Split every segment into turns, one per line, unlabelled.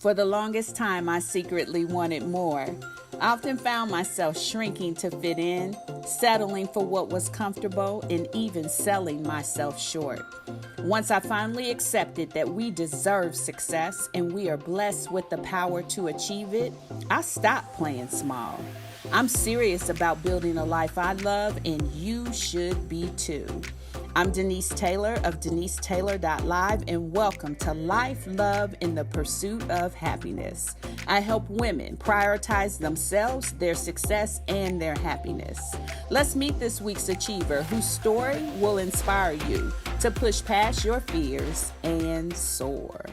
For the longest time, I secretly wanted more. I often found myself shrinking to fit in, settling for what was comfortable, and even selling myself short. Once I finally accepted that we deserve success and we are blessed with the power to achieve it, I stopped playing small. I'm serious about building a life I love, and you should be too. I'm Denise Taylor of DeniseTaylor.live, and welcome to Life, Love, and the Pursuit of Happiness. I help women prioritize themselves, their success, and their happiness. Let's meet this week's achiever whose story will inspire you to push past your fears and soar.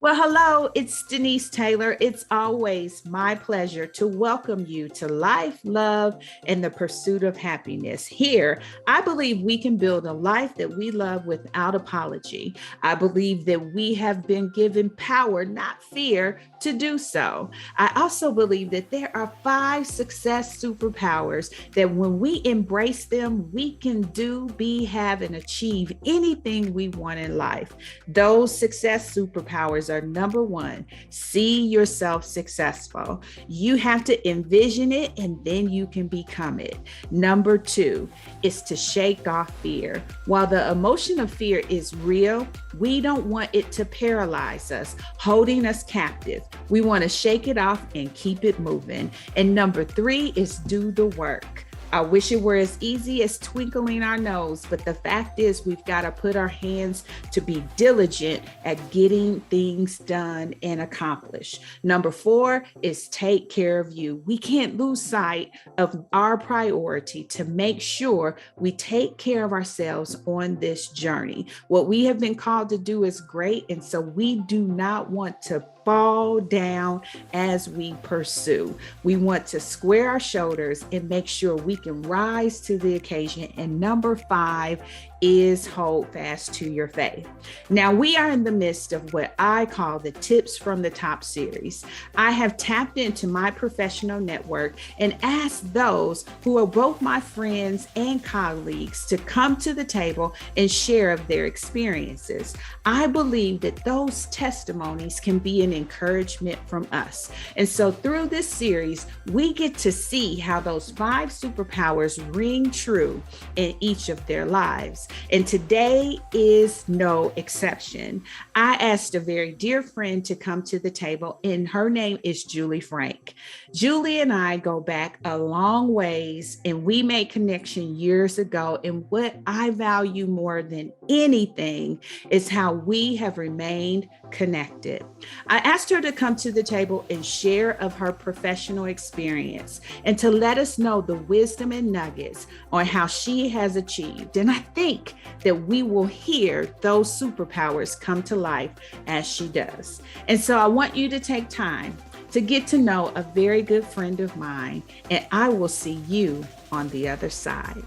Well, hello, it's Denise Taylor. It's always my pleasure to welcome you to Life, Love, and the Pursuit of Happiness. Here, I believe we can build a life that we love without apology. I believe that we have been given power, not fear, to do so. I also believe that there are 5 success superpowers that when we embrace them, we can do, be, have, and achieve anything we want in life. Those success superpowers are: number 1, see yourself successful. You have to envision it and then you can become it. Number 2 is to shake off fear. While the emotion of fear is real, we don't want it to paralyze us, holding us captive. We want to shake it off and keep it moving. And number 3 is do the work. I wish it were as easy as twinkling our nose, but the fact is we've got to put our hands to be diligent at getting things done and accomplished. Number 4 is take care of you. We can't lose sight of our priority to make sure we take care of ourselves on this journey. What we have been called to do is great, and so we do not want to fall down as we pursue. We want to square our shoulders and make sure we can rise to the occasion. And number 5 is hold fast to your faith. Now, we are in the midst of what I call the Tips from the Top series. I have tapped into my professional network and asked those who are both my friends and colleagues to come to the table and share of their experiences. I believe that those testimonies can be an encouragement from us. And so through this series, we get to see how those 5 superpowers ring true in each of their lives. And today is no exception. I asked a very dear friend to come to the table, and her name is Juli Frank. Juli and I go back a long ways, and we made connection years ago. And what I value more than anything is how we have remained connected. I asked her to come to the table and share of her professional experience and to let us know the wisdom and nuggets on how she has achieved. And I think that we will hear those superpowers come to life as she does. And so I want you to take time to get to know a very good friend of mine, and I will see you on the other side.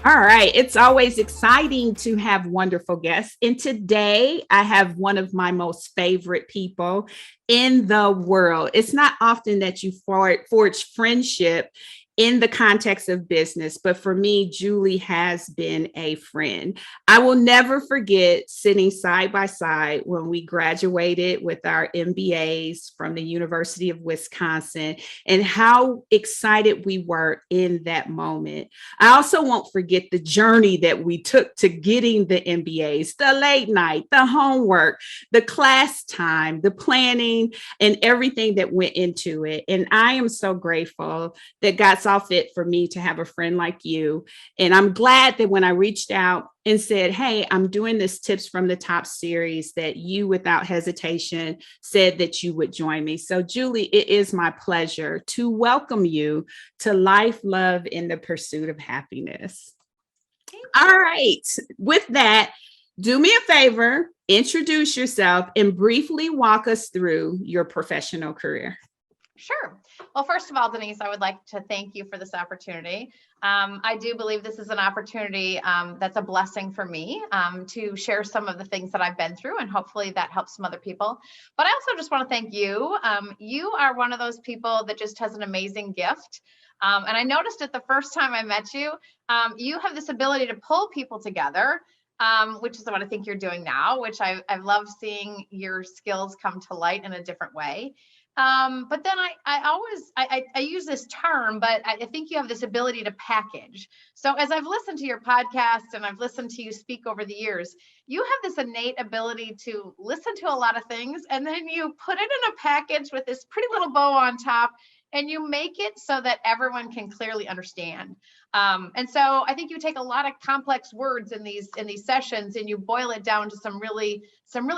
All right. It's always exciting to have wonderful guests. And today I have one of my most favorite people in the world. It's not often that you forge friendship in the context of business, but for me, Juli has been a friend. I will never forget sitting side by side when we graduated with our MBAs from the University of Wisconsin and how excited we were in that moment. I also won't forget the journey that we took to getting the MBAs, the late night, the homework, the class time, the planning, and everything that went into it. And I am so grateful that God saw fit for me to have a friend like you. And I'm glad that when I reached out and said, hey, I'm doing this Tips from the Top series, that you without hesitation said that you would join me. So Juli, it is my pleasure to welcome you to Life, Love, and the Pursuit of Happiness. All right. With that, do me a favor, introduce yourself and briefly walk us through your professional career.
Sure. Well, first of all, Denise, I would like to thank you for this opportunity. I do believe this is an opportunity that's a blessing for me to share some of the things that I've been through, and hopefully that helps some other people. But I also just want to thank you. You are one of those people that just has an amazing gift. And I noticed it the first time I met you. You have this ability to pull people together which is what I think you're doing now, which I've loved seeing your skills come to light in a different way. But then I use this term, but I think you have this ability to package. So as I've listened to your podcast and I've listened to you speak over the years, you have this innate ability to listen to a lot of things and then you put it in a package with this pretty little bow on top and you make it so that everyone can clearly understand. And so I think you take a lot of complex words in these sessions and you boil it down to some really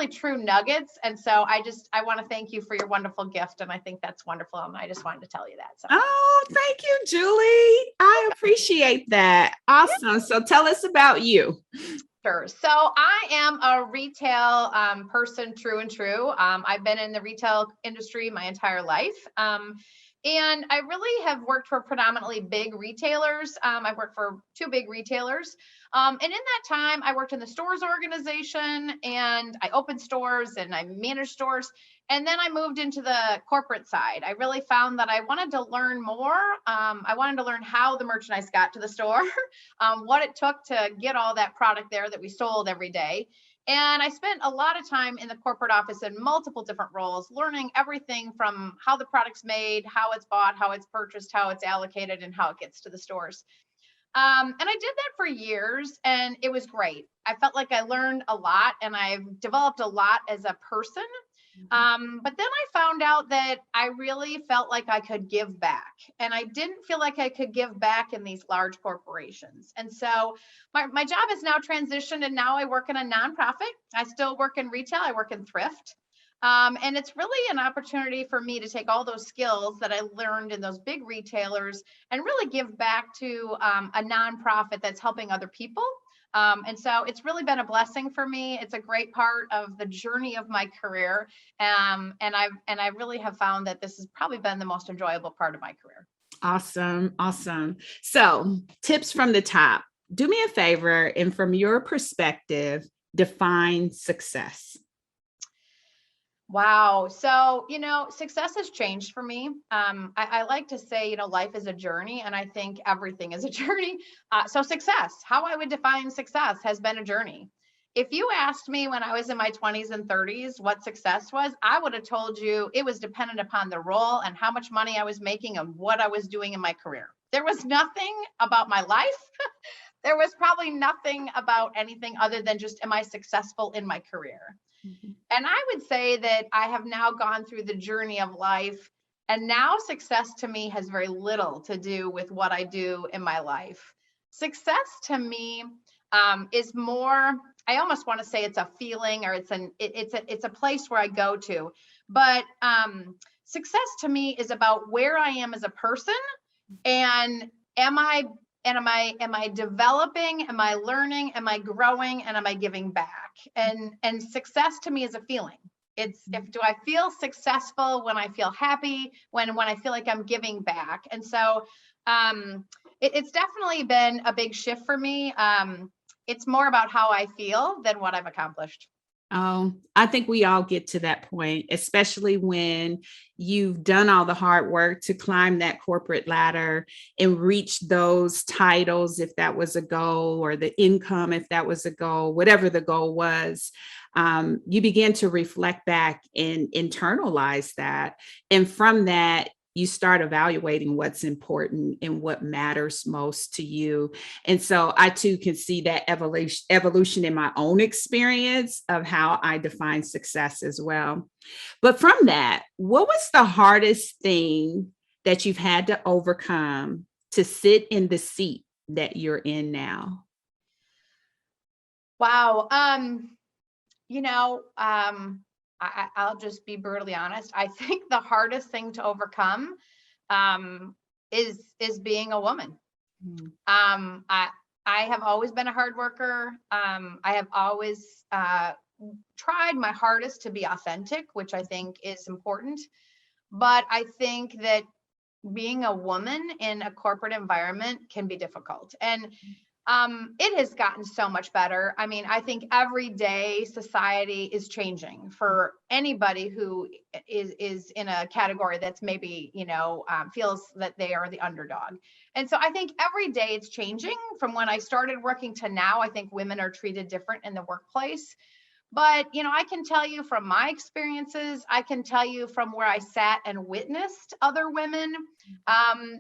true nuggets. And so I want to thank you for your wonderful gift. And I think that's wonderful. And I just wanted to tell you that. So.
Oh, thank you, Julie. I appreciate that. Awesome. Yeah. So tell us about you.
Sure. So I am a retail person, true and true. I've been in the retail industry my entire life. And I really have worked for predominantly big retailers. I've worked for 2 big retailers. And in that time, I worked in the stores organization and I opened stores and I managed stores. And then I moved into the corporate side. I really found that I wanted to learn more. I wanted to learn how the merchandise got to the store, what it took to get all that product there that we sold every day. And I spent a lot of time in the corporate office in multiple different roles, learning everything from how the product's made, how it's bought, how it's purchased, how it's allocated, and how it gets to the stores. And I did that for years, and it was great. I felt like I learned a lot, and I've developed a lot as a person. But then I found out that I really felt like I could give back, and I didn't feel like I could give back in these large corporations. And so my job is now transitioned, and now I work in a nonprofit. I still work in retail. I work in thrift. And it's really an opportunity for me to take all those skills that I learned in those big retailers and really give back to a nonprofit that's helping other people. And so it's really been a blessing for me. It's a great part of the journey of my career. And I really have found that this has probably been the most enjoyable part of my career.
Awesome. Awesome. So tips from the top. Do me a favor, and from your perspective, define success.
Wow. So, success has changed for me. I like to say, life is a journey, and I think everything is a journey. So success, how I would define success has been a journey. If you asked me when I was in my 20s and 30s what success was, I would have told you it was dependent upon the role and how much money I was making and what I was doing in my career. There was nothing about my life. There was probably nothing about anything other than just, am I successful in my career? Mm-hmm. And I would say that I have now gone through the journey of life, and now success to me has very little to do with what I do in my life. Success to me is more, I almost want to say it's a feeling, or it's a place where I go to. But success to me is about where I am as a person, and am I developing? Am I learning? Am I growing? And am I giving back? And success to me is a feeling. It's do I feel successful when I feel happy, when I feel like I'm giving back? And so it's definitely been a big shift for me. It's more about how I feel than what I've accomplished.
Oh, I think we all get to that point, especially when you've done all the hard work to climb that corporate ladder and reach those titles, if that was a goal, or the income, if that was a goal, whatever the goal was. You begin to reflect back and internalize that. And from that, you start evaluating what's important and what matters most to you. And so I too can see that evolution in my own experience of how I define success as well. But from that, what was the hardest thing that you've had to overcome to sit in the seat that you're in now?
Wow. I'll just be brutally honest. I think the hardest thing to overcome is being a woman. Mm. I have always been a hard worker. I have always tried my hardest to be authentic, which I think is important. But I think that being a woman in a corporate environment can be difficult. And It has gotten so much better. I mean, I think every day society is changing for anybody who is in a category that's maybe, feels that they are the underdog. And so I think every day it's changing. From when I started working to now, I think women are treated different in the workplace. But, I can tell you from my experiences, I can tell you from where I sat and witnessed other women,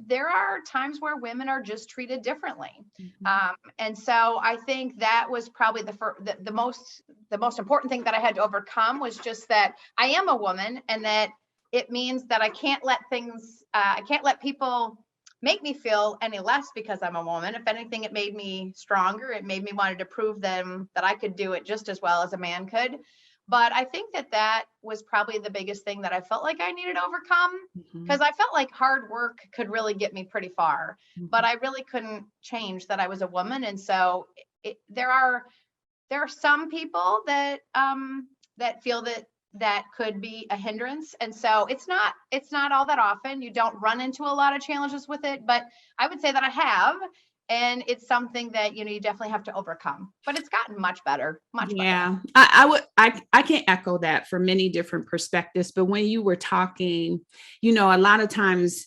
there are times where women are just treated differently. And so I think that was probably the most important thing that I had to overcome, was just that I am a woman, and that it means that I can't let people make me feel any less because I'm a woman. If anything, it made me stronger. It made me wanted to prove them that I could do it just as well as a man could. But I think that was probably the biggest thing that I felt like I needed to overcome, because I felt like hard work could really get me pretty far, but I really couldn't change that I was a woman. And so there are some people that feel that could be a hindrance. And so it's not all that often. You don't run into a lot of challenges with it, but I would say that I have, and it's something that, you definitely have to overcome, but it's gotten much better, much better.
Yeah, I can echo that for many different perspectives. But when you were talking, a lot of times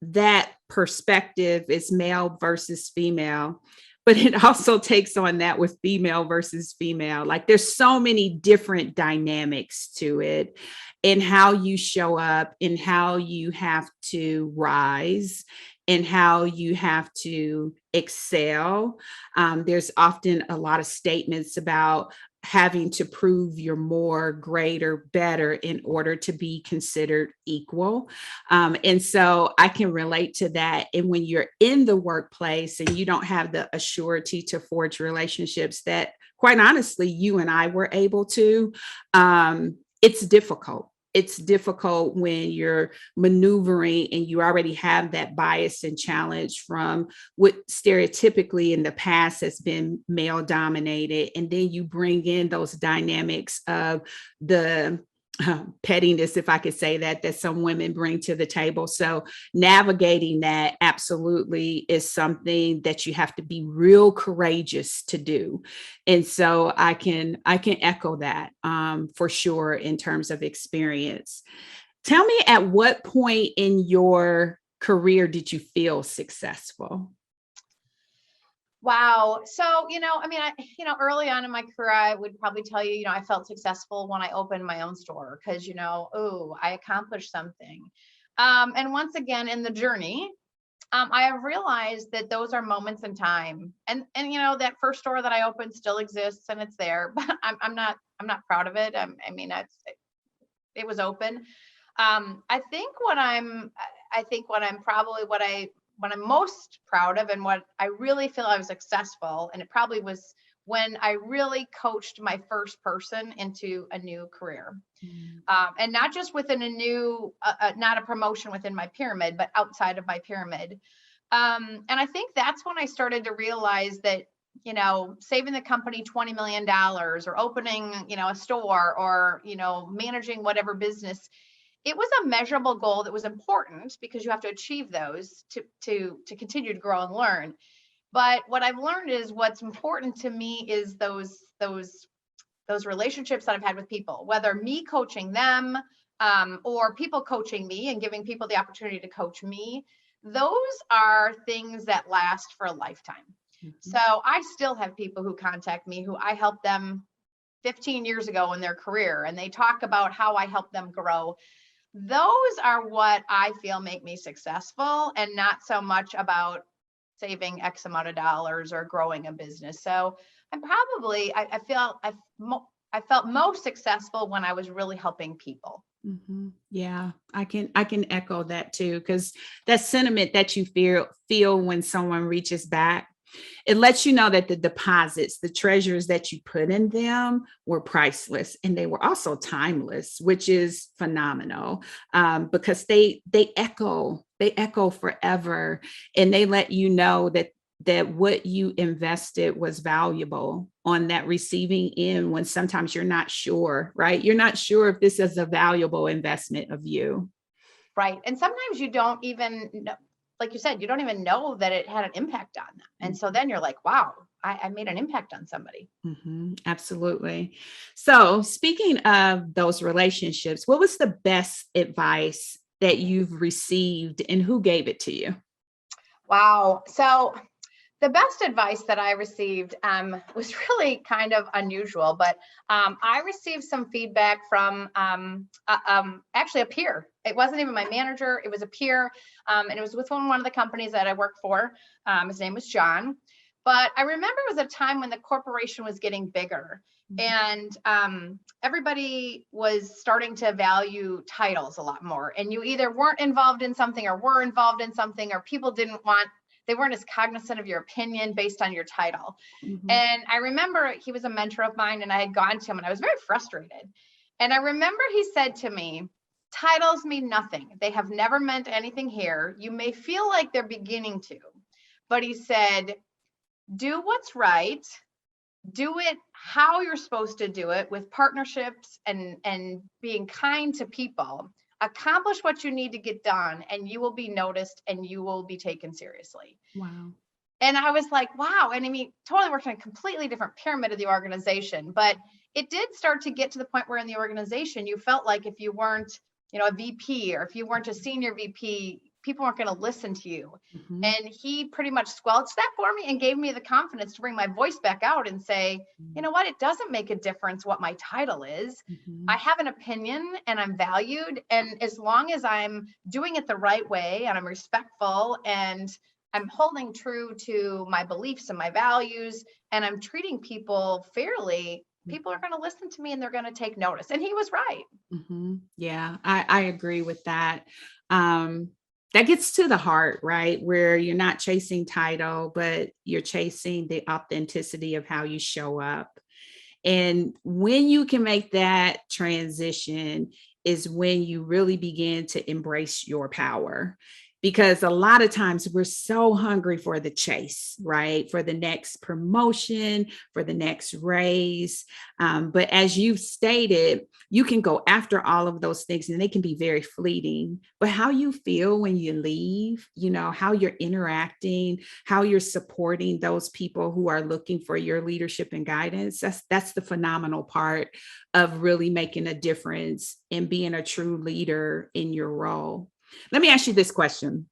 that perspective is male versus female, but it also takes on that with female versus female. Like, there's so many different dynamics to it, and how you show up, and how you have to rise, and how you have to excel. There's often a lot of statements about having to prove you're more, greater, better in order to be considered equal. And so I can relate to that. And when you're in the workplace and you don't have the assurity to forge relationships that, quite honestly, you and I were able to, it's difficult. It's difficult when you're maneuvering and you already have that bias and challenge from what stereotypically in the past has been male dominated. And then you bring in those dynamics of the pettiness, if I could say that some women bring to the table. So navigating that absolutely is something that you have to be real courageous to do. And so I can echo that for sure in terms of experience. Tell me, at what point in your career did you feel successful?
Wow. So, early on in my career, I would probably tell you, I felt successful when I opened my own store, because, I accomplished something. And once again, in the journey, I have realized that those are moments in time, and that first store that I opened still exists and it's there, but I'm not proud of it. It was open. I think what I'm most proud of, and what I really feel I was successful, and it probably was when I really coached my first person into a new career. And not just within a new, not a promotion within my pyramid, but outside of my pyramid. And I think that's when I started to realize that, saving the company $20 million, or opening, a store, or, managing whatever business, it was a measurable goal that was important, because you have to achieve those to continue to grow and learn. But what I've learned is, what's important to me is those relationships that I've had with people, whether me coaching them, or people coaching me and giving people the opportunity to coach me. Those are things that last for a lifetime. So I still have people who contact me who I helped them 15 years ago in their career, and they talk about how I helped them grow. Those are what I feel make me successful, and not so much about saving X amount of dollars or growing a business. So I felt most successful when I was really helping people.
Yeah, I can echo that too, because that sentiment that you feel when someone reaches back, it lets you know that the deposits, the treasures that you put in them, were priceless, and they were also timeless, which is phenomenal, because they echo forever, and they let you know that what you invested was valuable on that receiving end, when sometimes you're not sure, right? You're not sure if this is a valuable investment of you.
Right. And sometimes you don't even know. like you said, you don't even know that it had an impact on them. And so then you're like, wow, I made an impact on somebody.
Absolutely. So speaking of those relationships, what was the best advice that you've received and who gave it to you?
Wow. So the best advice that I received was really kind of unusual, but I received some feedback from actually a peer. It wasn't even my manager, it was a peer, and it was with one of the companies that I work for. His name was John. But I remember it was a time when the corporation was getting bigger, and everybody was starting to value titles a lot more. And you either weren't involved in something or were involved in something, or people they weren't as cognizant of your opinion based on your title. And I remember he was a mentor of mine, and I had gone to him and I was very frustrated. And I remember he said to me, titles mean nothing. They have never meant anything here. You may feel like they're beginning to, but he said, do what's right, do it how you're supposed to do it, with partnerships and being kind to people. Accomplish what you need to get done, and you will be noticed and you will be taken seriously.
Wow.
And I was like, wow. And I mean, totally worked on a completely different pyramid of the organization, but it did start to get to the point where in the organization, you felt like if you weren't, a VP, or if you weren't a senior VP, people weren't going to listen to you. And he pretty much squelched that for me and gave me the confidence to bring my voice back out and say, you know what, it doesn't make a difference what my title is. I have an opinion and I'm valued. And as long as I'm doing it the right way and I'm respectful and I'm holding true to my beliefs and my values, and I'm treating people fairly, people are going to listen to me and they're going to take notice. And he was right.
Yeah, I agree with that. That gets to the heart, right? Where you're not chasing title, but you're chasing the authenticity of how you show up. And when you can make that transition is when you really begin to embrace your power. Because a lot of times we're so hungry for the chase, right? For the next promotion, for the next raise. But as you've stated, you can go after all of those things and they can be very fleeting. But how you feel when you leave, how you're interacting, how you're supporting those people who are looking for your leadership and guidance, that's the phenomenal part of really making a difference and being a true leader in your role. Let me ask you this question.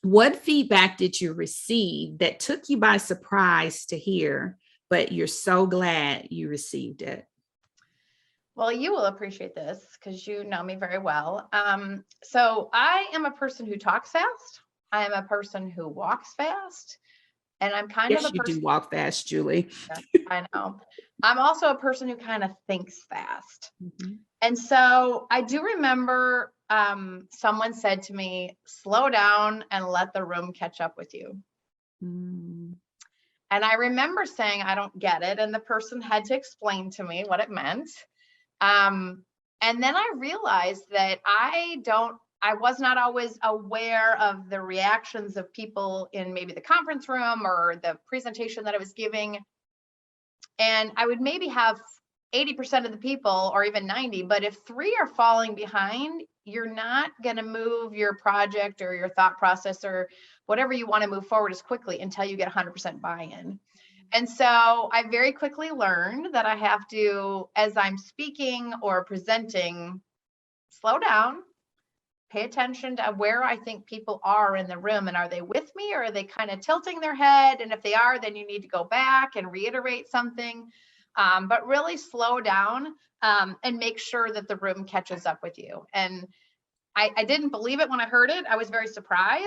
What feedback did you receive that took you by surprise to hear, but you're so glad you received it?
Well, you will appreciate this because you know me very well. So I am a person who talks fast. I am a person who walks fast. And I'm kind of
Yes,
a
you do
person.
walk fast, Julie.
I know. I'm also a person who kind of thinks fast. And so I do remember someone said to me, slow down and let the room catch up with you. And I remember saying, I don't get it. And the person had to explain to me what it meant. And then I realized that I was not always aware of the reactions of people in maybe the conference room or the presentation that I was giving. And I would maybe have 80% of the people, or even 90, but if 3 are falling behind, you're not going to move your project or your thought process or whatever you want to move forward as quickly until you get 100% buy-in. And so I very quickly learned that I have to, as I'm speaking or presenting, slow down, pay attention to where I think people are in the room. And are they with me, or are they kind of tilting their head? And if they are, then you need to go back and reiterate something. But really slow down and make sure that the room catches up with you. And I didn't believe it when I heard it. I was very surprised.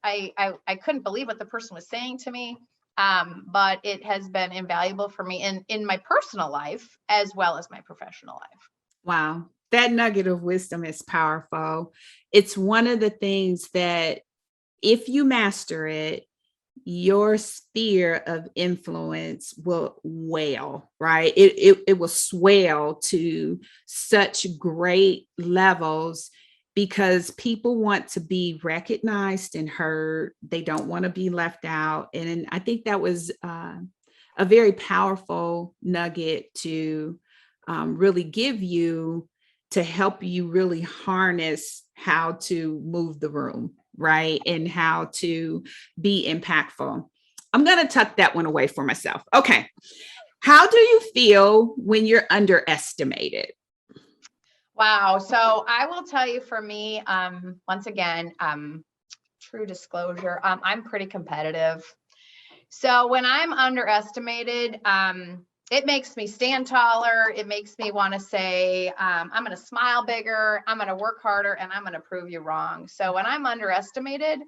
I couldn't believe what the person was saying to me. But it has been invaluable for me in my personal life as well as my professional life.
Wow. That nugget of wisdom is powerful. It's one of the things that if you master it, your sphere of influence will wail, right? It will swell to such great levels because people want to be recognized and heard. They don't want to be left out. And I think that was a very powerful nugget to really give you to help you really harness how to move the room. right? And how to be impactful. I'm going to tuck that one away for myself. Okay. How do you feel when you're underestimated?
Wow. So I will tell you, for me, once again, true disclosure, I'm pretty competitive. So when I'm underestimated, it makes me stand taller. It makes me want to say, I'm going to smile bigger, I'm going to work harder, and I'm going to prove you wrong. So when I'm underestimated,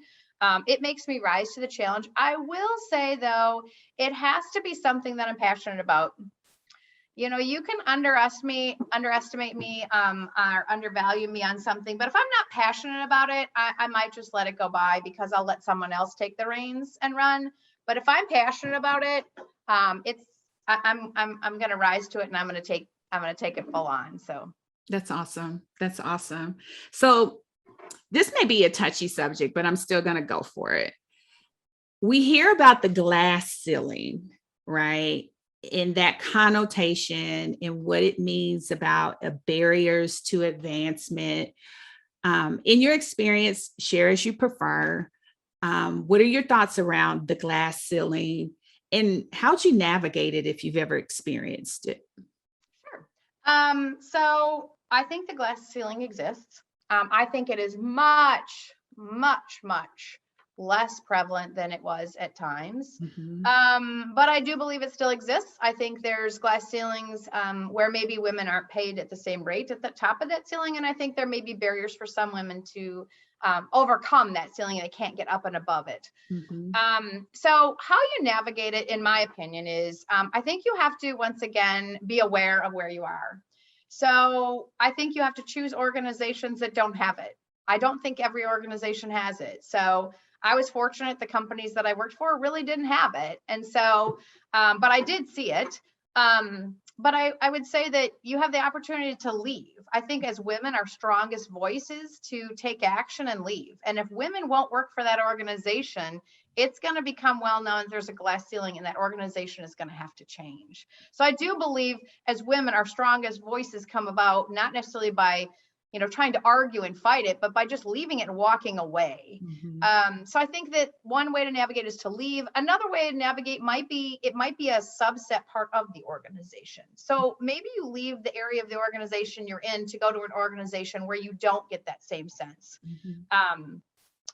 it makes me rise to the challenge. I will say, though, it has to be something that I'm passionate about. You know, you can underestimate me, or undervalue me on something, but if I'm not passionate about it, I might just let it go by, because I'll let someone else take the reins and run. But if I'm passionate about it, I'm going to rise to it, and I'm going to take it full on. So
That's awesome. That's awesome. So this may be a touchy subject, but I'm still going to go for it. We hear about the glass ceiling, right? In that connotation and what it means about barriers to advancement. In your experience, share as you prefer. What are your thoughts around the glass ceiling, and how'd you navigate it if you've ever experienced it?
sure. So I think the glass ceiling exists. I think it is much, much, much less prevalent than it was at times.
Mhm.
But I do believe it still exists. I think there's glass ceilings where maybe women aren't paid at the same rate at the top of that ceiling. And I think there may be barriers for some women to overcome that ceiling, and they can't get up and above it.
Mhm.
So how you navigate it, in my opinion, is I think you have to, once again, be aware of where you are. So I think you have to choose organizations that don't have it. I don't think every organization has it. So I was fortunate the companies that I worked for really didn't have it. And so, but I did see it. But I would say that you have the opportunity to leave. I think as women, our strongest voice is to take action and leave. And if women won't work for that organization, it's going to become well known there's a glass ceiling, and that organization is going to have to change. So I do believe as women, our strongest voices come about not necessarily by, trying to argue and fight it, but by just leaving it and walking away.
Mhm.
So I think that one way to navigate is to leave. Another way to navigate might be a subset part of the organization. So maybe you leave the area of the organization you're in to go to an organization where you don't get that same sense.
Mhm.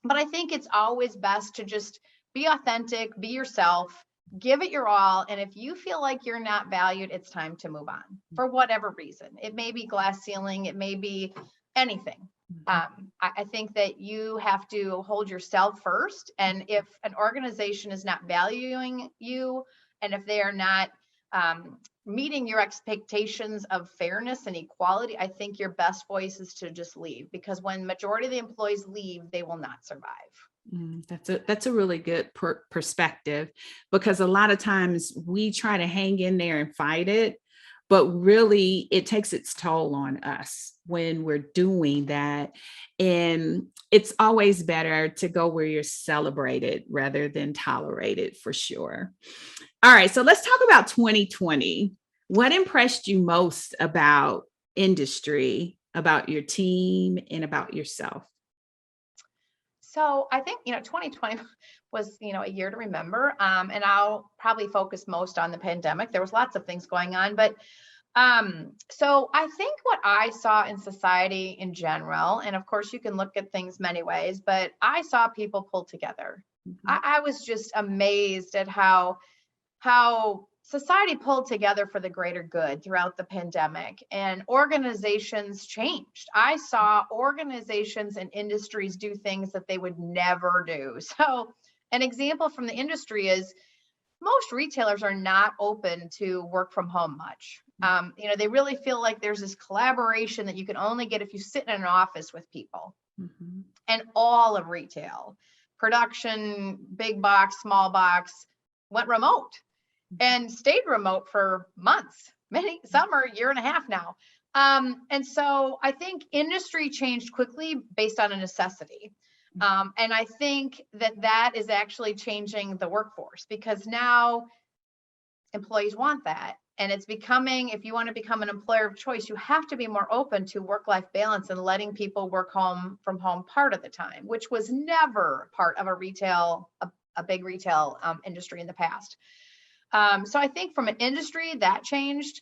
But I think it's always best to just be authentic, be yourself, give it your all. And if you feel like you're not valued, it's time to move on for whatever reason. It may be glass ceiling, it may be anything. I think that you have to hold yourself first. And if an organization is not valuing you, and if they are not meeting your expectations of fairness and equality, I think your best voice is to just leave, because when majority of the employees leave, they will not survive.
That's a really good perspective, because a lot of times we try to hang in there and fight it, but really it takes its toll on us when we're doing that. And it's always better to go where you're celebrated rather than tolerated, for sure. All right, so let's talk about 2020. What impressed you most about industry, about your team, and about yourself?
So I think, 2020 was, a year to remember. And I'll probably focus most on the pandemic. There was lots of things going on, but so I think what I saw in society in general, and of course you can look at things many ways, but I saw people pull together.
Mhm.
I was just amazed at how society pulled together for the greater good throughout the pandemic, and organizations changed. I saw organizations and industries do things that they would never do. So an example from the industry is most retailers are not open to work from home much. They really feel like there's this collaboration that you can only get if you sit in an office with people.
Mhm.
And all of retail, production, big box, small box, went remote and stayed remote for months, some are a year and a half now. And so I think industry changed quickly based on a necessity. And I think that is actually changing the workforce, because now employees want that. And it's becoming, if you want to become an employer of choice, you have to be more open to work-life balance and letting people work from home part of the time, which was never part of a big retail industry in the past. So I think from an industry that changed.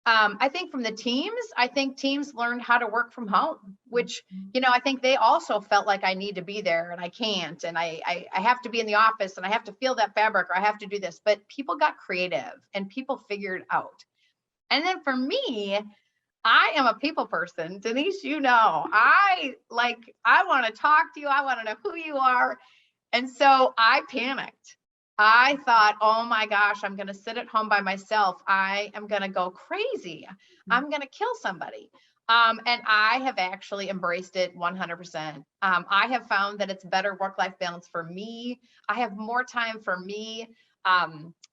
I think from the teams, I think teams learned how to work from home, which, I think they also felt like I need to be there and I can't, and I have to be in the office and I have to feel that fabric, or I have to do this, but people got creative and people figured out. And then for me, I am a people person. Denise, I want to talk to you. I want to know who you are. And so I panicked. I thought, oh my gosh, I'm going to sit at home by myself. I am going to go crazy. I'm going to kill somebody. And I have actually embraced it 100%. I have found that it's better work-life balance for me. I have more time for me,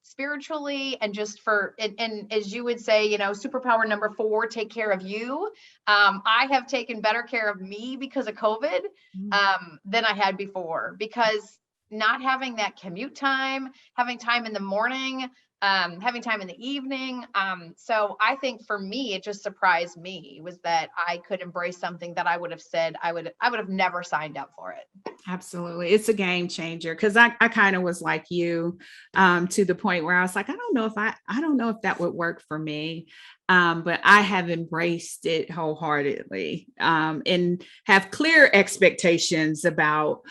spiritually, and just and as you would say, superpower number 4, take care of you. I have taken better care of me because of COVID, than I had before, because not having that commute time, having time in the morning, having time in the evening. So I think for me, it just surprised me was that I could embrace something that I would have said I would have never signed up for it.
Absolutely. It's a game changer, because I kind of was like you, to the point where I was like, I don't know if that would work for me. But I have embraced it wholeheartedly, and have clear expectations about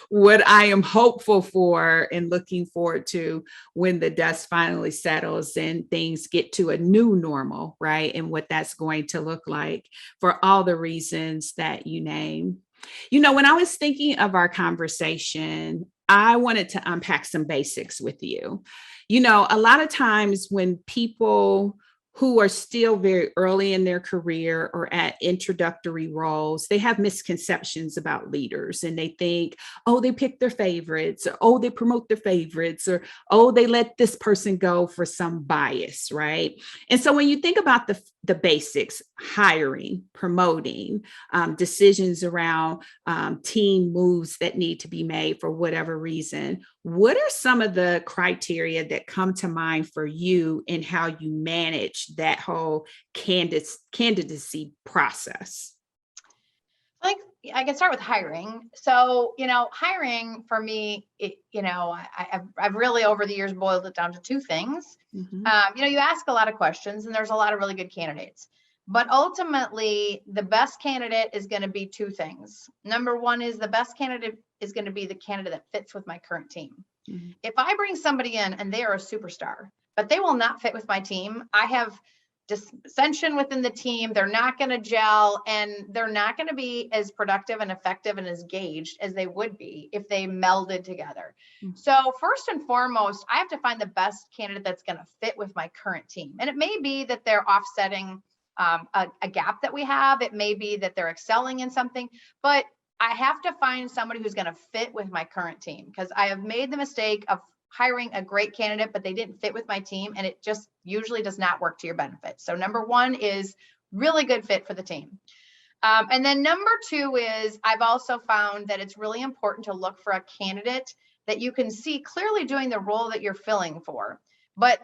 what I am hopeful for and looking forward to when the dust finally settles and things get to a new normal, right? And what that's going to look like for all the reasons that you name. When I was thinking of our conversation, I wanted to unpack some basics with you. A lot of times when people who are still very early in their career or at introductory roles, they have misconceptions about leaders, and they think, oh, they pick their favorites, or oh, they promote their favorites, or oh, they let this person go for some bias, right? And so when you think about the basics, hiring, promoting, decisions around team moves that need to be made for whatever reason, what are some of the criteria that come to mind for you in how you manage that whole candidacy process?
I can start with hiring. So, hiring for me, I've really over the years boiled it down to 2 things.
Mm-hmm.
You ask a lot of questions and there's a lot of really good candidates, but ultimately the best candidate is going to be 2 things. Number 1 is the best candidate is going to be the candidate that fits with my current team. Mm-hmm. If I bring somebody in and they are a superstar, but they will not fit with my team, I have dissension within the team, they're not going to gel, and they're not going to be as productive and effective and as engaged as they would be if they melded together. Mm-hmm. So first and foremost, I have to find the best candidate that's going to fit with my current team. And it may be that they're offsetting a gap that we have. It may be that they're excelling in something, but I have to find somebody who's going to fit with my current team, because I have made the mistake of hiring a great candidate, but they didn't fit with my team, and it just usually does not work to your benefit. So number 1 is really good fit for the team. And then number 2 is I've also found that it's really important to look for a candidate that you can see clearly doing the role that you're filling for. But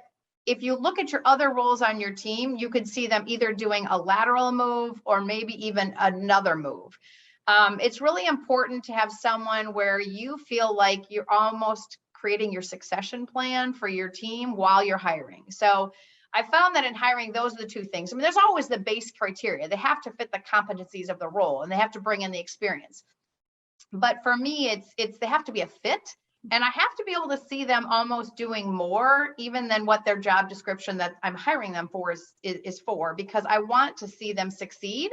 if you look at your other roles on your team, you could see them either doing a lateral move or maybe even another move. It's really important to have someone where you feel like you're almost creating your succession plan for your team while you're hiring. So I found that in hiring, those are the 2 things. I mean, there's always the base criteria. They have to fit the competencies of the role and they have to bring in the experience. But for me, it's they have to be a fit, and I have to be able to see them almost doing more even than what their job description that I'm hiring them for is for, because I want to see them succeed.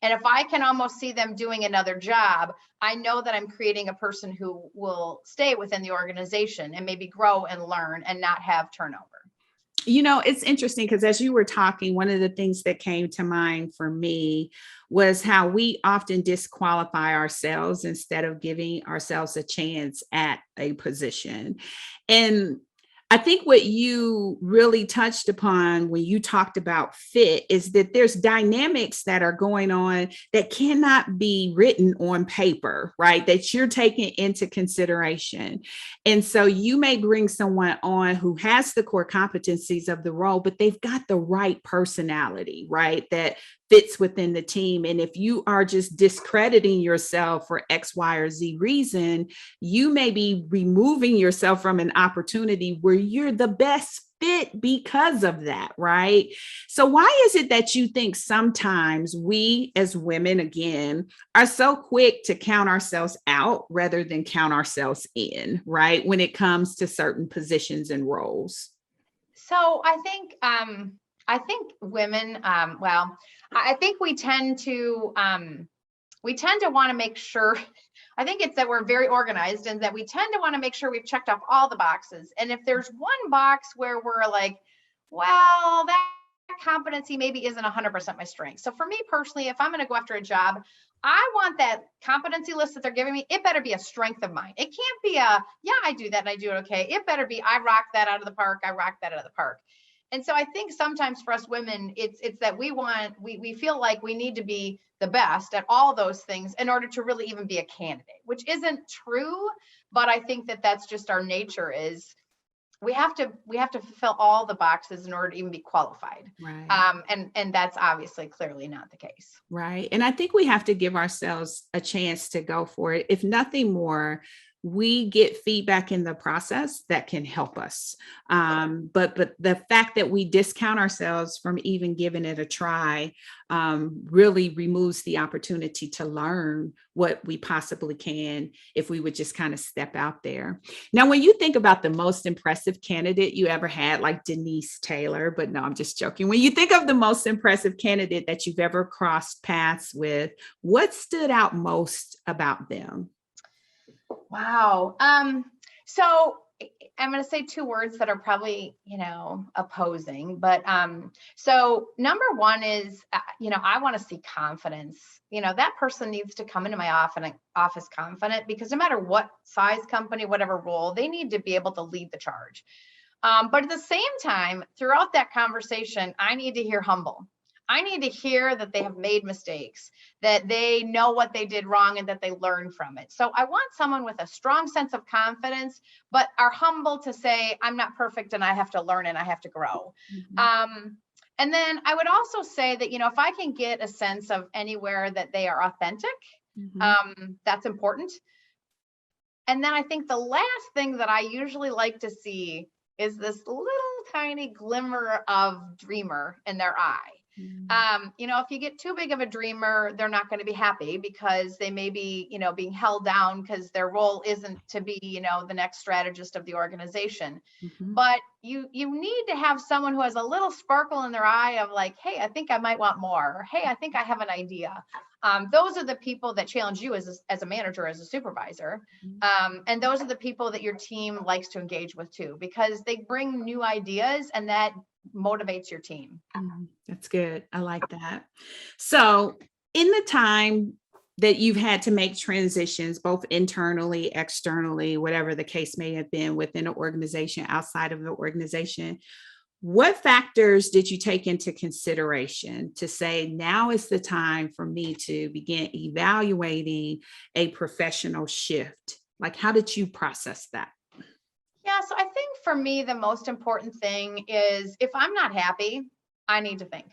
And if I can almost see them doing another job, I know that I'm creating a person who will stay within the organization and maybe grow and learn and not have turnover.
It's interesting because as you were talking, one of the things that came to mind for me was how we often disqualify ourselves instead of giving ourselves a chance at a position. And I think what you really touched upon when you talked about fit is that there's dynamics that are going on that cannot be written on paper, right? That you're taking into consideration. And so you may bring someone on who has the core competencies of the role, but they've got the right personality, right? That fits within the team. And if you are just discrediting yourself for X, Y, or Z reason, you may be removing yourself from an opportunity where you're the best fit because of that, right? So why is it that you think sometimes we as women, again, are so quick to count ourselves out rather than count ourselves in, right? When it comes to certain positions and roles?
So I think women, well, I think we tend to want to make sure, I think it's that we're very organized and that we tend to want to make sure we've checked off all the boxes. And if there's one box where we're like, well, that competency maybe isn't 100% my strength. So for me personally, if I'm going to go after a job, I want that competency list that they're giving me. It better be a strength of mine. It can't be yeah, I do that and I do it okay. It better be, I rock that out of the park. I rock that out of the park. And so I think sometimes for us women, it's that we feel like we need to be the best at all those things in order to really even be a candidate, which isn't true. But I think that that's just our nature is we have to fulfill all the boxes in order to even be qualified.
Right.
And that's obviously clearly not the case.
Right. And I think we have to give ourselves a chance to go for it. If nothing more, we get feedback in the process that can help us. But the fact that we discount ourselves from even giving it a try really removes the opportunity to learn what we possibly can if we would just kind of step out there. Now, when you think about the most impressive candidate you ever had, like Denise Taylor, but no, I'm just joking. When you think of the most impressive candidate that you've ever crossed paths with, what stood out most about them?
Wow. So I'm going to say two words that are probably, opposing, but, so number one is, I want to see confidence. That person needs to come into my office confident, because no matter what size company, whatever role, they need to be able to lead the charge. But at the same time, throughout that conversation, I need to hear humble. I need to hear that they have made mistakes, that they know what they did wrong and that they learned from it. So I want someone with a strong sense of confidence, but are humble to say, I'm not perfect and I have to learn and I have to grow. Mm-hmm. And then I would also say that, if I can get a sense of anywhere that they are authentic, mm-hmm. That's important. And then I think the last thing that I usually like to see is this little tiny glimmer of dreamer in their eye. If you get too big of a dreamer, they're not going to be happy because they may be, being held down because their role isn't to be, the next strategist of the organization. Mm-hmm. But you need to have someone who has a little sparkle in their eye of like, hey, I think I might want more. Or, hey, I think I have an idea. Those are the people that challenge you as a manager, as a supervisor. Mm-hmm. And those are the people that your team likes to engage with too, because they bring new ideas and that motivates your team.
That's good. I like that. So in the time that you've had to make transitions, both internally, externally, whatever the case may have been within an organization, outside of the organization, what factors did you take into consideration to say, now is the time for me to begin evaluating a professional shift? Like, how did you process that?
Yeah, so I think for me, the most important thing is if I'm not happy, I need to think.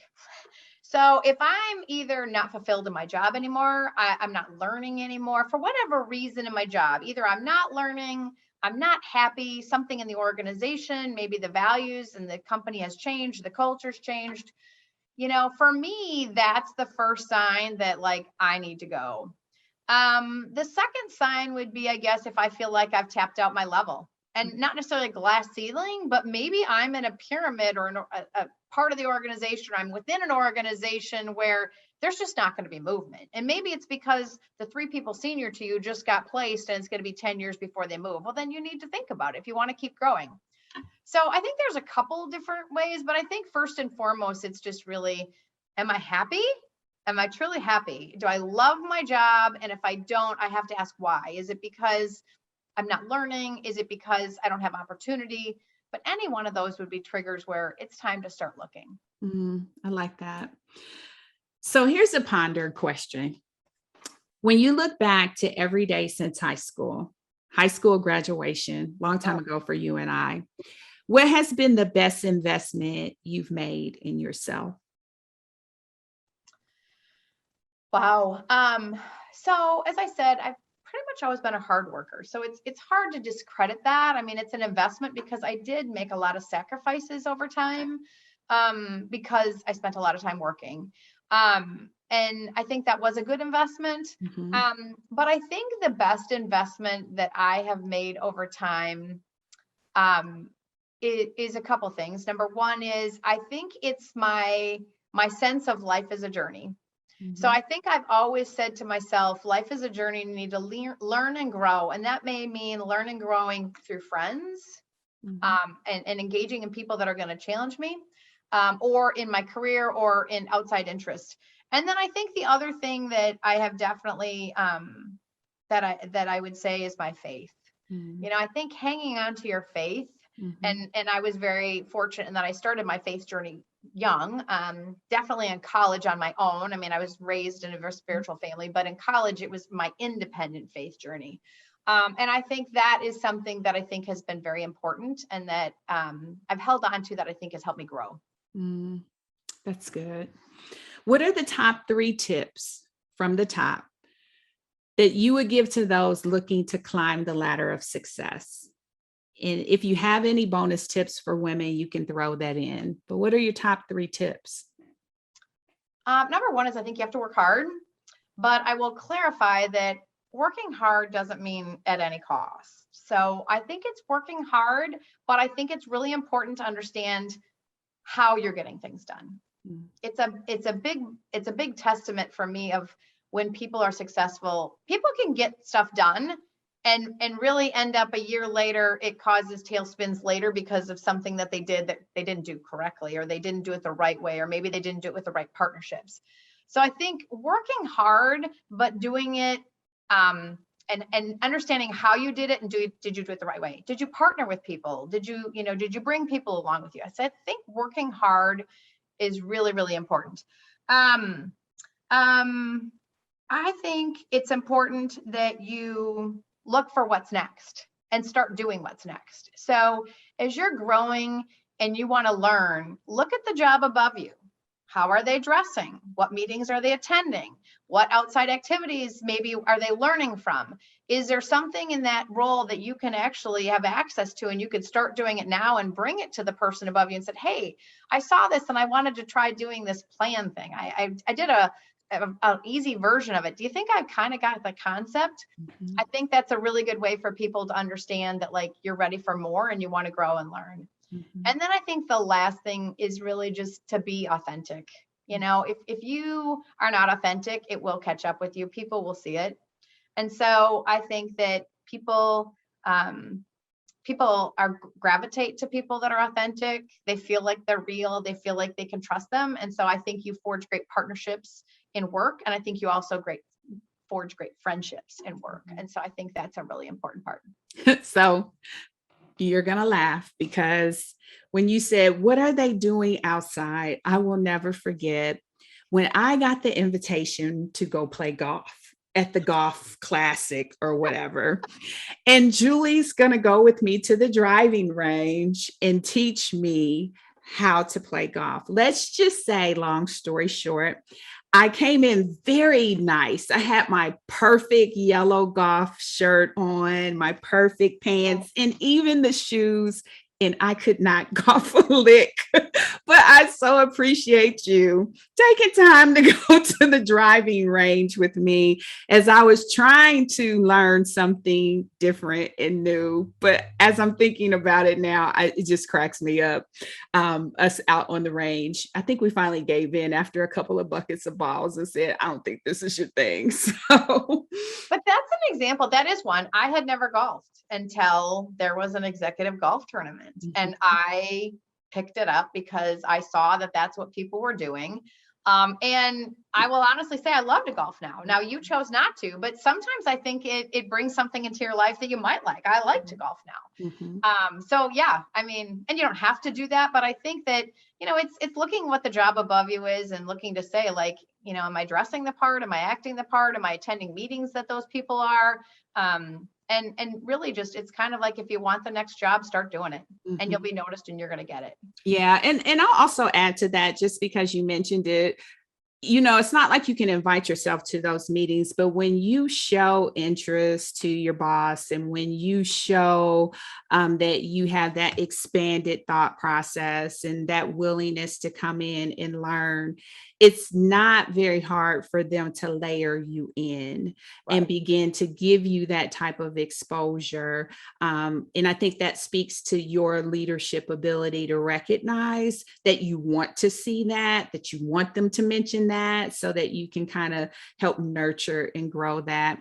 So if I'm either not fulfilled in my job anymore, I'm not learning anymore for whatever reason in my job, either I'm not learning, I'm not happy, something in the organization, maybe the values and the company has changed, the culture's changed. For me, that's the first sign that like I need to go. The second sign would be, I guess, if I feel like I've tapped out my level. And not necessarily a glass ceiling, but maybe I'm in a pyramid or a part of the organization, or I'm within an organization where there's just not going to be movement. And maybe it's because the 3 people senior to you just got placed and it's going to be 10 years before they move. Well, then you need to think about it if you want to keep growing. So I think there's a couple different ways, but I think first and foremost, it's just really, am I happy? Am I truly happy? Do I love my job? And if I don't, I have to ask why. Is it because I'm not learning? Is it because I don't have opportunity? but any one of those would be triggers where it's time to start looking.
I like that. So here's a ponder question. When you look back to every day since high school graduation, long time ago for you and I, what has been the best investment you've made in yourself?
Wow. So as I said, I've pretty much always been a hard worker. So it's hard to discredit that. I mean, it's an investment because I did make a lot of sacrifices over time, because I spent a lot of time working. And I think that was a good investment. But I think the best investment that I have made over time, is a couple things. Number one is I think it's my sense of life as a journey. So I think I've always said to myself, life is a journey. You need to learn and grow. And that may mean learning and growing through friends, and engaging in people that are going to challenge me, or in my career or in outside interests. And then I think the other thing that I have definitely, that I would say is my faith. I think hanging on to your faith, and I was very fortunate in that I started my faith journey young, definitely in college on my own. I mean, I was raised in a very spiritual family, but in college, it was my independent faith journey. And I think that is something that I think has been very important, and that I've held on to, that I think has helped me grow.
That's good. What are the top 3 tips from the top that you would give to those looking to climb the ladder of success? And if you have any bonus tips for women, you can throw that in. But what are your top 3 tips?
Number one is I think you have to work hard, but I will clarify that working hard doesn't mean at any cost. So I think it's working hard, but I think it's really important to understand how you're getting things done. It's a big testament for me of when people are successful. People can get stuff done and really end up a year later, it causes tailspins later because of something that they did that they didn't do correctly, or they didn't do it the right way, or maybe they didn't do it with the right partnerships. So I think working hard, but doing it, and understanding how you did it, and did you do it the right way? Did you partner with people? Did you bring people along with you? So I think working hard is really, really important. I think it's important that you look for what's next and start doing what's next. So as you're growing and you want to learn, look at the job above you. How are they dressing? What meetings are they attending? What outside activities maybe are they learning from? Is there something in that role that you can actually have access to, and you could start doing it now and bring it to the person above you and said, hey, I saw this and I wanted to try doing this plan thing. I did an easy version of it. Do you think I've kind of got the concept? I think that's a really good way for people to understand that, like, you're ready for more and you want to grow and learn. And then I think the last thing is really just to be authentic. If you are not authentic, it will catch up with you. People will see it. And so I think that people gravitate to people that are authentic. They feel like they're real. They feel like they can trust them. And so I think you forge great partnerships in work. And I think you also forge great friendships in work. And so I think that's a really important part.
So you're going to laugh, because when you said, what are they doing outside? I will never forget when I got the invitation to go play golf at the golf classic or whatever. And Julie's going to go with me to the driving range and teach me how to play golf. Let's just say, long story short, I came in very nice. I had my perfect yellow golf shirt on, my perfect pants, and even the shoes, and I could not golf a lick. But I so appreciate you taking time to go to the driving range with me as I was trying to learn something different and new. But as I'm thinking about it now, it just cracks me up. Us out on the range, I think we finally gave in after a couple of buckets of balls and said, I don't think this is your thing. So,
but that's an example. That is one. I had never golfed until there was an executive golf tournament, and I picked it up because I saw that that's what people were doing. And I will honestly say I love to golf now. Now you chose not to, but sometimes I think it brings something into your life that you might like. I like to golf now. So yeah, I mean, and you don't have to do that, but I think that, it's looking what the job above you is and looking to say like, am I dressing the part? Am I acting the part? Am I attending meetings that those people are? And really just, it's kind of like, if you want the next job, start doing it and you'll be noticed and you're going to get it.
Yeah. And I'll also add to that, just because you mentioned it, it's not like you can invite yourself to those meetings, but when you show interest to your boss and when you show that you have that expanded thought process and that willingness to come in and learn, it's not very hard for them to layer you in and begin to give you that type of exposure. And I think that speaks to your leadership ability to recognize that you want to see that you want them to mention that, so that you can kind of help nurture and grow that.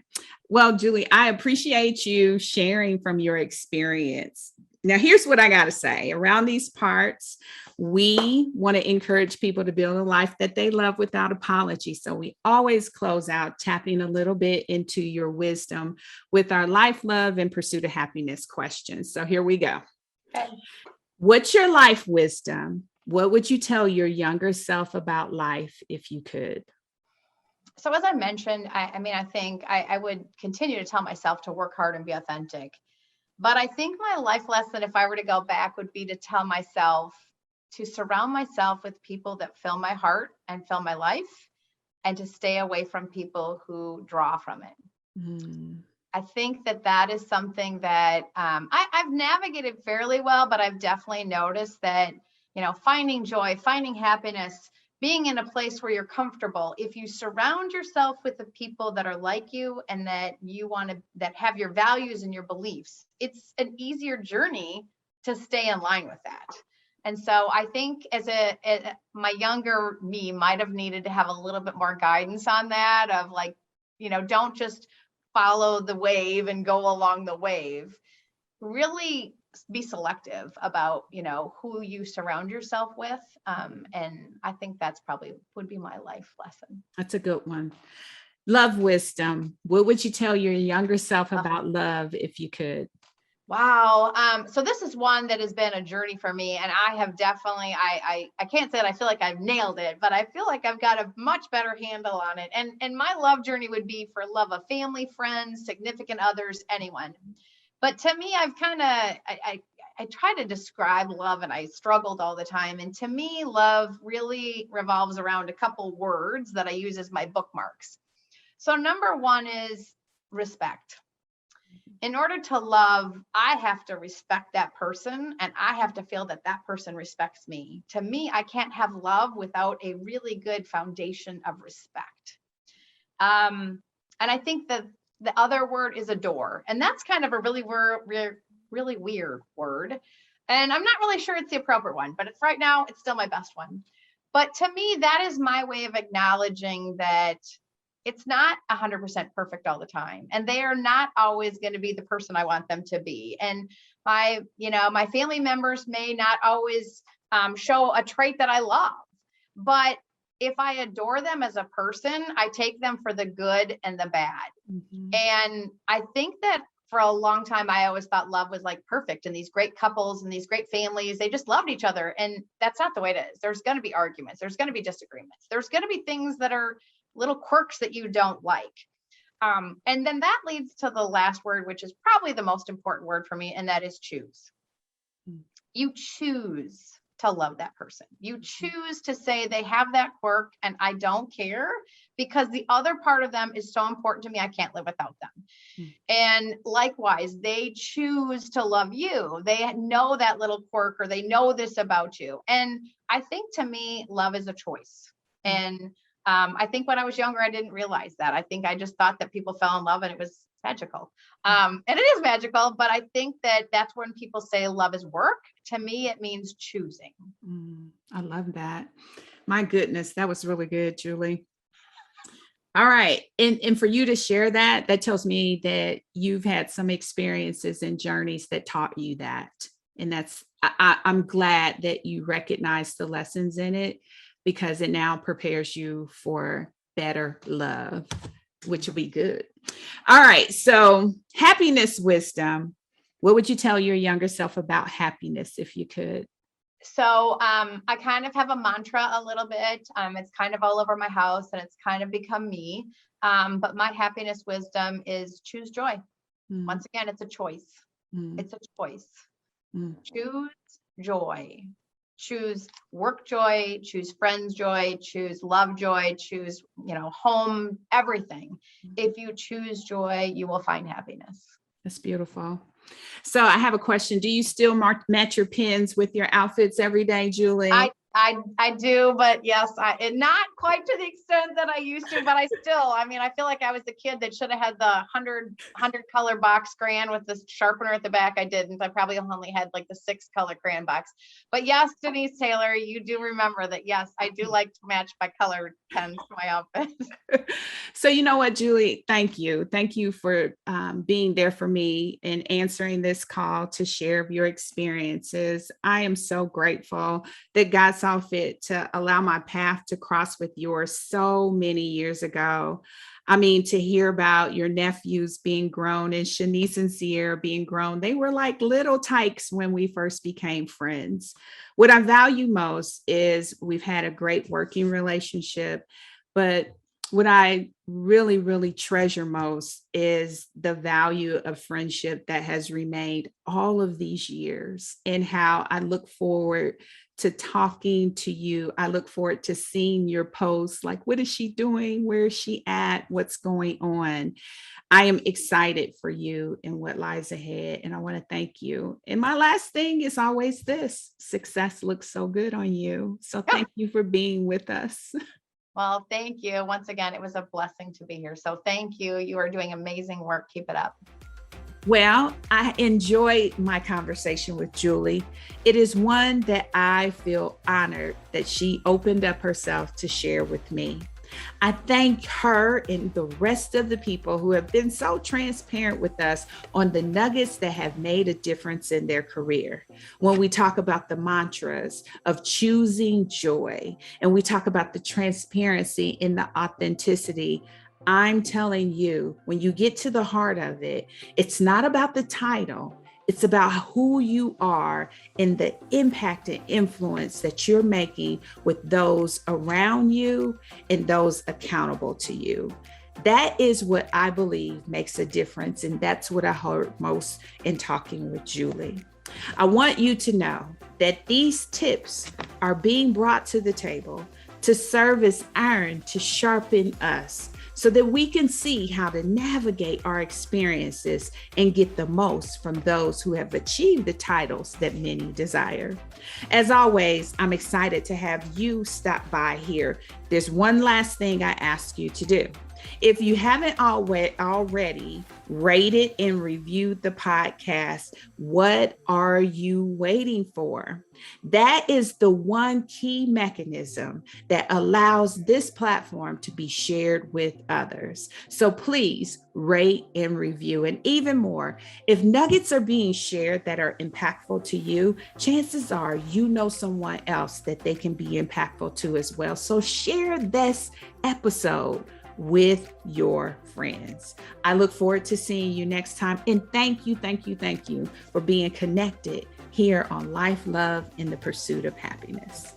Well, Julie, I appreciate you sharing from your experience. Now, here's what I got to say. Around these parts, we want to encourage people to build a life that they love without apology. So we always close out tapping a little bit into your wisdom with our life, love, and pursuit of happiness questions. So here we go.
Okay.
What's your life wisdom? What would you tell your younger self about life if you could?
So as I mentioned, I think I would continue to tell myself to work hard and be authentic. But I think my life lesson, if I were to go back, would be to tell myself to surround myself with people that fill my heart and fill my life, and to stay away from people who draw from it. I think that is something that I've navigated fairly well, but I've definitely noticed that, finding joy, finding happiness, being in a place where you're comfortable, if you surround yourself with the people that are like you and that that have your values and your beliefs, it's an easier journey to stay in line with that. And so I think my younger me might have needed to have a little bit more guidance on that, of like, don't just follow the wave and go along the wave. Really be selective about, who you surround yourself with. And I think that's probably would be my life lesson.
That's a good one. Love wisdom. What would you tell your younger self about love if you could?
Wow. So this is one that has been a journey for me, and I have definitely, I can't say that I feel like I've nailed it, but I feel like I've got a much better handle on it. And my love journey would be for love of family, friends, significant others, anyone. But to me, I've kind of, I try to describe love and I struggled all the time. And to me, love really revolves around a couple words that I use as my bookmarks. So number one is respect. In order to love, I have to respect that person, and I have to feel that that person respects me. To me, I can't have love without a really good foundation of respect. And I think that the other word is adore. And that's kind of a really weird word. And I'm not really sure it's the appropriate one, but right now it's still my best one. But to me, that is my way of acknowledging that it's not 100% perfect all the time. And they are not always going to be the person I want them to be. And my family members may not always show a trait that I love, but if I adore them as a person, I take them for the good and the bad. And I think that for a long time, I always thought love was like perfect, and these great couples and these great families, they just loved each other. And that's not the way it is. There's going to be arguments. There's going to be disagreements. There's going to be things that are little quirks that you don't like. And then that leads to the last word, which is probably the most important word for me, and that is choose. You choose to love that person. You choose to say they have that quirk and I don't care, because the other part of them is so important to me. I can't live without them. And likewise, they choose to love you. They know that little quirk, or they know this about you. And I think to me, love is a choice. And I think when I was younger, I didn't realize that. I think I just thought that people fell in love and it was magical. And it is magical, but I think that that's when people say love is work. To me, it means choosing.
I love that. My goodness, that was really good, Julie. All right. And for you to share that tells me that you've had some experiences and journeys that taught you that. And I'm glad that you recognize the lessons in it. because it now prepares you for better love, which will be good. All right. So happiness wisdom. What would you tell your younger self about happiness if you could?
So I kind of have a mantra a little bit. It's kind of all over my house and it's kind of become me. But my happiness wisdom is choose joy. Once again, it's a choice. It's a choice. Choose joy. Choose work joy, choose friends joy, choose love joy, choose, home, everything. If you choose joy, you will find happiness.
That's beautiful. So I have a question. Do you still match your pins with your outfits every day, Julie?
I do, but yes, not quite to the extent that I used to, but I feel like I was the kid that should have had the 100 color box crayon with the sharpener at the back. I didn't. I probably only had like the 6 color crayon box. But yes, Denise Taylor, you do remember that. Yes, I do like to match my color pens to my outfit.
So you know what, Julie, thank you. Thank you for being there for me and answering this call to share your experiences. I am so grateful that God saw fit to allow my path to cross with yours so many years ago. I mean, to hear about your nephews being grown and Shanice and Sierra being grown, they were like little tykes when we first became friends. What I value most is we've had a great working relationship, but what I really, really treasure most is the value of friendship that has remained all of these years, and how I look forward to talking to you. I look forward to seeing your posts, like, what is she doing? Where is she at? What's going on? I am excited for you and what lies ahead, and I want to thank you. And my last thing is always this: success looks so good on you. So thank you for being with us.
Well, thank you. Once again, it was a blessing to be here. So thank you. You are doing amazing work. Keep it up.
Well, I enjoyed my conversation with Julie. It is one that I feel honored that she opened up herself to share with me. I thank her and the rest of the people who have been so transparent with us on the nuggets that have made a difference in their career. When we talk about the mantras of choosing joy, and we talk about the transparency and the authenticity, I'm telling you, when you get to the heart of it, it's not about the title. It's about who you are and the impact and influence that you're making with those around you and those accountable to you. That is what I believe makes a difference. And that's what I heard most in talking with Julie. I want you to know that these tips are being brought to the table to serve as iron to sharpen us, so that we can see how to navigate our experiences and get the most from those who have achieved the titles that many desire. As always, I'm excited to have you stop by here. There's one last thing I ask you to do. If you haven't already rated and reviewed the podcast, what are you waiting for? That is the one key mechanism that allows this platform to be shared with others. So please rate and review. And even more, if nuggets are being shared that are impactful to you, chances are you know someone else that they can be impactful to as well. So share this episode with your friends. I look forward to seeing you next time. And thank you for being connected here on Life, Love, and the Pursuit of Happiness.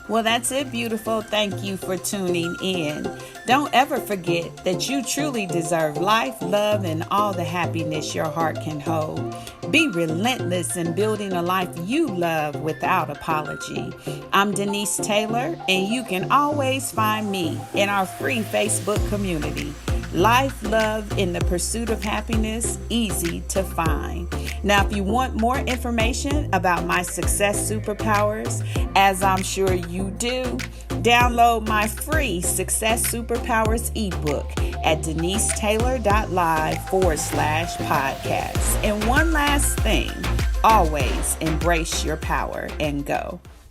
Well, that's it, beautiful. Thank you for tuning in. Don't ever forget that you truly deserve life, love, and all the happiness your heart can hold. Be relentless in building a life you love without apology. I'm Denise Taylor, and you can always find me in our free Facebook community. Life, Love, in the Pursuit of Happiness, easy to find. Now, if you want more information about my success superpowers, as I'm sure you do, download my free Success Superpowers ebook at denisetaylor.live/podcast. And one last thing, always embrace your power and go.